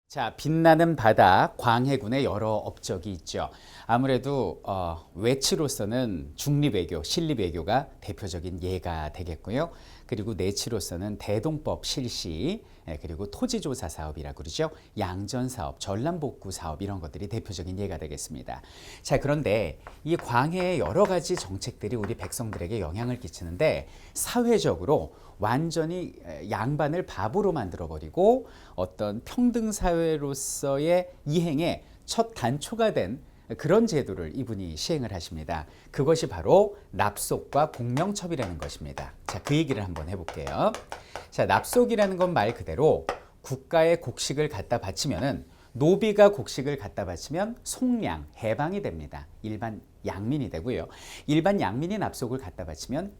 자, 빛나는 바다 광해군의 여러 업적이 있죠. 아무래도 외치로서는 중립외교, 신립외교가 대표적인 예가 되겠고요. 그리고 내치로서는 대동법 실시, 그리고 토지조사 사업이라고 그러죠. 양전사업, 전람복구 사업 이런 것들이 대표적인 예가 되겠습니다. 자, 그런데 이 광해의 여러 가지 정책들이 우리 백성들에게 영향을 끼치는데 사회적으로 완전히 양반을 바보로 만들어버리고 어떤 평등사회로서의 이행의 첫 단초가 된 그런 제도를 이분이 시행을 하십니다. 그것이 바로 납속과 공명첩이라는 것입니다. 자, 그 얘기를 한번 해볼게요. 자, 납속이라는 건 말 그대로 국가의 곡식을 갖다 바치면은 노비가 곡식을 갖다 바치면 속량, 해방이 됩니다. 일반 양민이 되고요. 일반 양민이 납속을 갖다 바치면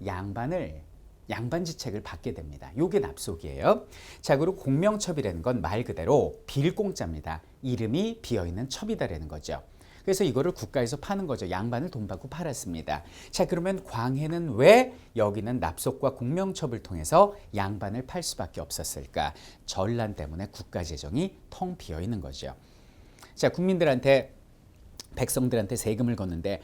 양반지책을 받게 됩니다. 요게 납속이에요. 자, 그리고 공명첩이라는 건 말 그대로 빌공짜입니다. 이름이 비어있는 첩이다라는 거죠. 그래서 이거를 국가에서 파는 거죠. 양반을 돈 받고 팔았습니다. 자, 그러면 광해는 왜 여기는 납속과 공명첩을 통해서 양반을 팔 수밖에 없었을까? 전란 때문에 국가 재정이 텅 비어 있는 거죠. 자, 백성들한테 세금을 걷는데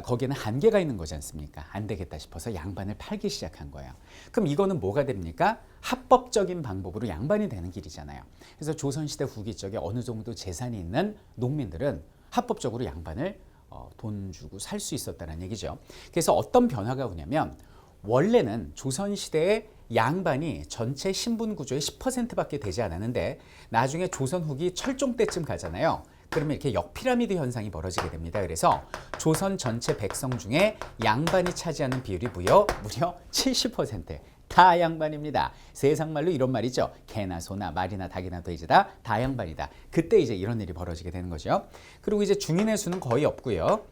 거기에는 한계가 있는 거지 않습니까? 안 되겠다 싶어서 양반을 팔기 시작한 거예요. 그럼 이거는 뭐가 됩니까? 합법적인 방법으로 양반이 되는 길이잖아요. 그래서 조선시대 후기 쪽에 어느 정도 재산이 있는 농민들은 합법적으로 양반을 돈 주고 살 수 있었다는 얘기죠. 그래서 어떤 변화가 오냐면 원래는 조선시대에 양반이 전체 신분 구조의 10%밖에 되지 않았는데 나중에 조선 후기 철종 때쯤 가잖아요. 그러면 이렇게 역피라미드 현상이 벌어지게 됩니다. 그래서 조선 전체 백성 중에 양반이 차지하는 비율이 무려 70%. 다 양반입니다. 세상 말로 이런 말이죠. 개나 소나 말이나 닭이나 돼지다 다 양반이다. 그때 이제 이런 일이 벌어지게 되는 거죠. 그리고 이제 중인의 수는 거의 없고요.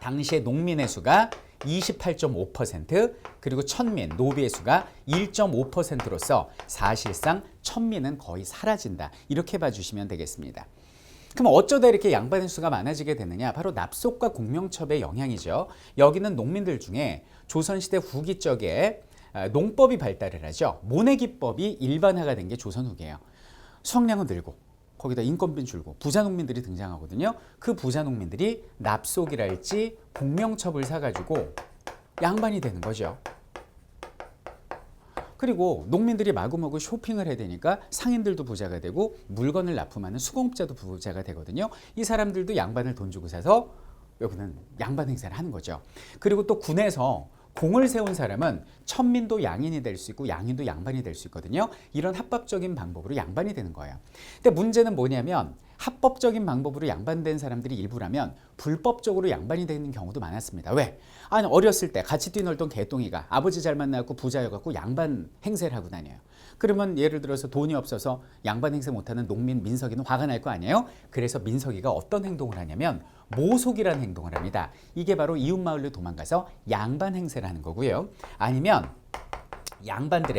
당시에 농민의 수가 28.5%, 그리고 천민, 노비의 수가 1.5%로서 사실상 천민은 거의 사라진다. 이렇게 봐주시면 되겠습니다. 그럼 어쩌다 이렇게 양반의 수가 많아지게 되느냐? 바로 납속과 공명첩의 영향이죠. 여기는 농민들 중에 조선시대 후기 쪽에 농법이 발달을 하죠. 모내기법이 일반화가 된 게 조선 후기예요. 수확량은 늘고 거기다 인건비 줄고 부자 농민들이 등장하거든요. 그 부자 농민들이 납속이랄지 공명첩을 사가지고 양반이 되는 거죠. 그리고 농민들이 마구마구 쇼핑을 해야 되니까 상인들도 부자가 되고 물건을 납품하는 수공업자도 부자가 되거든요. 이 사람들도 양반을 돈 주고 사서 여기는 양반 행사를 하는 거죠. 그리고 또 군에서 공을 세운 사람은 천민도 양인이 될 수 있고 양인도 양반이 될 수 있거든요. 이런 합법적인 방법으로 양반이 되는 거예요. 근데 문제는 뭐냐면 합법적인 방법으로 양반된 사람들이 일부라면 불법적으로 양반이 되는 경우도 많았습니다. 왜? 아니, 어렸을 때 같이 뛰놀던 개똥이가 아버지 잘 만나고 부자여갖고 양반 행세를 하고 다녀요. 그러면 예를 들어서 돈이 없어서 양반 행세 못하는 농민 민석이는 화가 날 거 아니에요? 그래서 민석이가 어떤 행동을 하냐면 모속이라는 행동을 합니다. 이게 바로 이웃마을로 도망가서 양반 행세를 하는 거고요. 아니면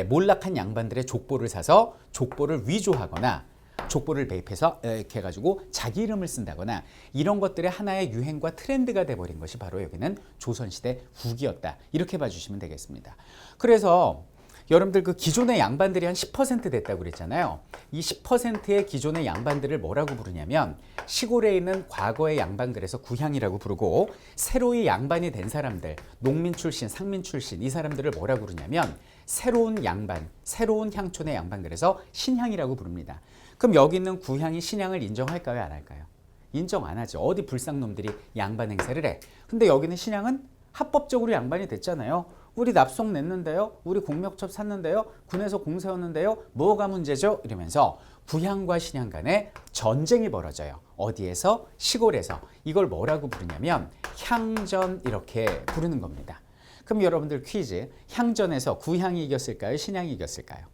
몰락한 양반들의 족보를 사서 족보를 위조하거나 족보를 매입해서 이렇게 해가지고 자기 이름을 쓴다거나 이런 것들의 하나의 유행과 트렌드가 돼버린 것이 바로 여기는 조선시대 후기였다. 이렇게 봐주시면 되겠습니다. 그래서 여러분들 그 기존의 양반들이 한 10% 됐다고 그랬잖아요. 이 10%의 기존의 양반들을 뭐라고 부르냐면 시골에 있는 과거의 양반, 그래서 구향이라고 부르고 새로이 양반이 된 사람들, 농민 출신, 상민 출신 이 사람들을 뭐라고 부르냐면 새로운 양반, 새로운 향촌의 양반, 그래서 신향이라고 부릅니다. 그럼 여기 있는 구향이 신향을 인정할까요, 안 할까요? 인정 안 하죠. 어디 불쌍놈들이 양반 행세를 해. 근데 여기는 신향은 합법적으로 양반이 됐잖아요. 우리 납속 냈는데요. 우리 공명첩 샀는데요. 군에서 공 세웠는데요. 뭐가 문제죠? 이러면서 구향과 신향 간에 전쟁이 벌어져요. 어디에서? 시골에서. 이걸 뭐라고 부르냐면 향전 이렇게 부르는 겁니다. 그럼 여러분들 퀴즈. 향전에서 구향이 이겼을까요? 신향이 이겼을까요?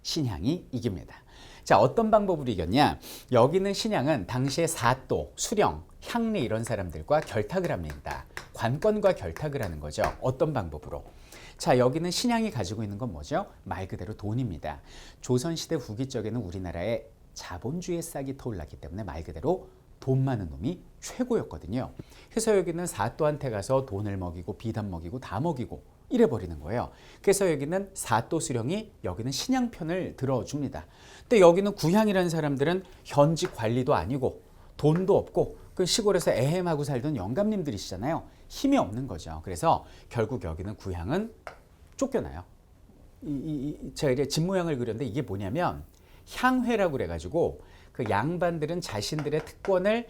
신향이 이깁니다. 자, 어떤 방법으로 이겼냐? 여기는 신향은 당시에 사또, 수령, 향리 이런 사람들과 결탁을 합니다. 관건과 결탁을 하는 거죠. 어떤 방법으로? 자, 여기는 신향이 가지고 있는 건 뭐죠? 말 그대로 돈입니다. 조선시대 후기 쪽에는 우리나라에 자본주의의 싹이 터올랐기 때문에 말 그대로 돈 많은 놈이 최고였거든요. 그래서 여기는 사또한테 가서 돈을 먹이고 비단 먹이고 다 먹이고 이래버리는 거예요. 그래서 여기는 사또 수령이 여기는 신양편을 들어줍니다. 근데 여기는 구향이라는 사람들은 현직 관리도 아니고 돈도 없고 그 시골에서 애헴하고 살던 영감님들이시잖아요. 힘이 없는 거죠. 그래서 결국 여기는 구향은 쫓겨나요. 제가 이제 집 모양을 그렸는데 이게 뭐냐면 향회라고 그래가지고 그 양반들은 자신들의 특권을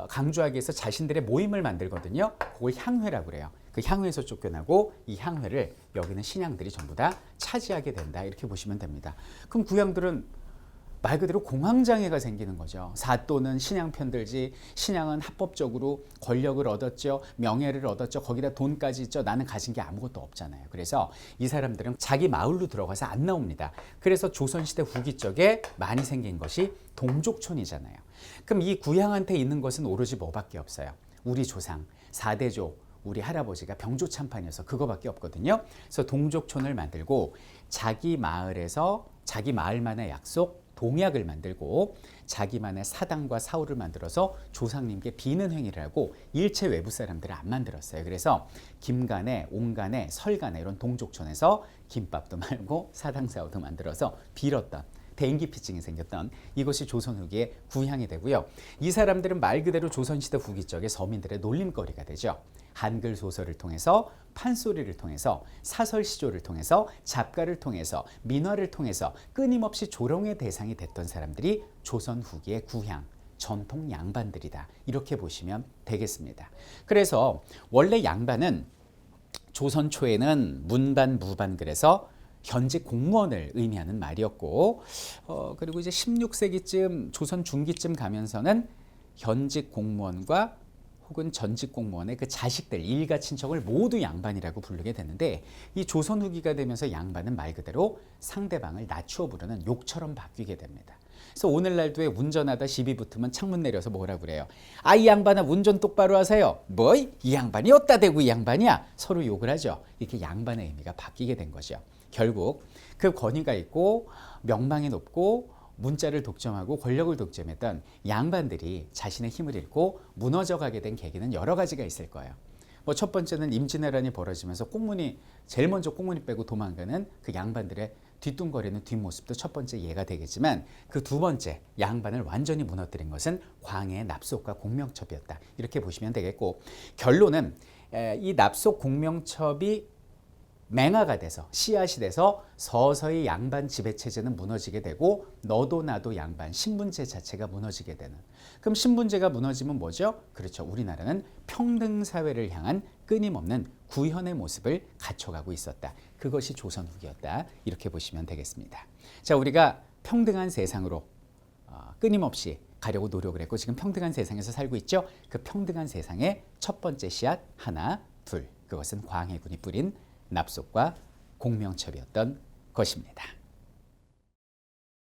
강조하기 위해서 자신들의 모임을 만들거든요. 그걸 향회라고 그래요. 그 향회에서 쫓겨나고 이 향회를 여기는 신양들이 전부 다 차지하게 된다. 이렇게 보시면 됩니다. 그럼 구향들은 말 그대로 공황장애가 생기는 거죠. 사또는 신양 편들지, 신양은 합법적으로 권력을 얻었죠, 명예를 얻었죠, 거기다 돈까지 있죠. 나는 가진 게 아무것도 없잖아요. 그래서 이 사람들은 자기 마을로 들어가서 안 나옵니다. 그래서 조선시대 후기 쪽에 많이 생긴 것이 동족촌이잖아요. 그럼 이 구향한테 있는 것은 오로지 뭐밖에 없어요. 우리 조상, 4대조, 우리 할아버지가 병조참판이어서 그거밖에 없거든요. 그래서 동족촌을 만들고 자기 마을에서 자기 마을만의 약속, 동약을 만들고 자기만의 사당과 사후를 만들어서 조상님께 비는 행위를 하고 일체 외부 사람들을 안 만들었어요. 그래서 김간에, 옹간에, 설간에 이런 동족촌에서 김밥도 말고 사당 사후도 만들어서 빌었던 대인기피증이 생겼던 이것이 조선 후기의 구향이 되고요. 이 사람들은 말 그대로 조선시대 후기 쪽의 서민들의 놀림거리가 되죠. 한글 소설을 통해서 판소리를 통해서 사설시조를 통해서 잡가를 통해서 민화를 통해서 끊임없이 조롱의 대상이 됐던 사람들이 조선 후기의 구향, 전통 양반들이다. 이렇게 보시면 되겠습니다. 그래서 원래 양반은 조선 초에는 문반, 무반 그래서 현직 공무원을 의미하는 말이었고 그리고 이제 16세기쯤 조선 중기쯤 가면서는 현직 공무원과 혹은 전직 공무원의 그 자식들, 일가 친척을 모두 양반이라고 부르게 되는데 이 조선 후기가 되면서 양반은 말 그대로 상대방을 낮추어 부르는 욕처럼 바뀌게 됩니다. 그래서 오늘날도 왜 운전하다 시비 붙으면 창문 내려서 뭐라 그래요? 아, 이 양반아 운전 똑바로 하세요. 뭐? 이 양반이 어디다 대고 이 양반이야? 서로 욕을 하죠. 이렇게 양반의 의미가 바뀌게 된 거죠. 결국 그 권위가 있고 명망이 높고 문자를 독점하고 권력을 독점했던 양반들이 자신의 힘을 잃고 무너져가게 된 계기는 여러 가지가 있을 거예요. 뭐 첫 번째는 임진왜란이 벌어지면서 꽁문이 제일 먼저 꽁문이 빼고 도망가는 그 양반들의 뒤뚱거리는 뒷모습도 첫 번째 예가 되겠지만 그 두 번째 양반을 완전히 무너뜨린 것은 광해의 납속과 공명첩이었다. 이렇게 보시면 되겠고 결론은 이 납속 공명첩이 맹아가 돼서 씨앗이 돼서 서서히 양반 지배체제는 무너지게 되고 너도 나도 양반 신분제 자체가 무너지게 되는. 그럼 신분제가 무너지면 뭐죠? 그렇죠. 우리나라는 평등사회를 향한 끊임없는 구현의 모습을 갖춰가고 있었다. 그것이 조선 후기였다. 이렇게 보시면 되겠습니다. 자, 우리가 평등한 세상으로 끊임없이 가려고 노력을 했고 지금 평등한 세상에서 살고 있죠. 그 평등한 세상의 첫 번째 씨앗 하나, 둘. 그것은 광해군이 뿌린 납속과 공명첩이었던 것입니다.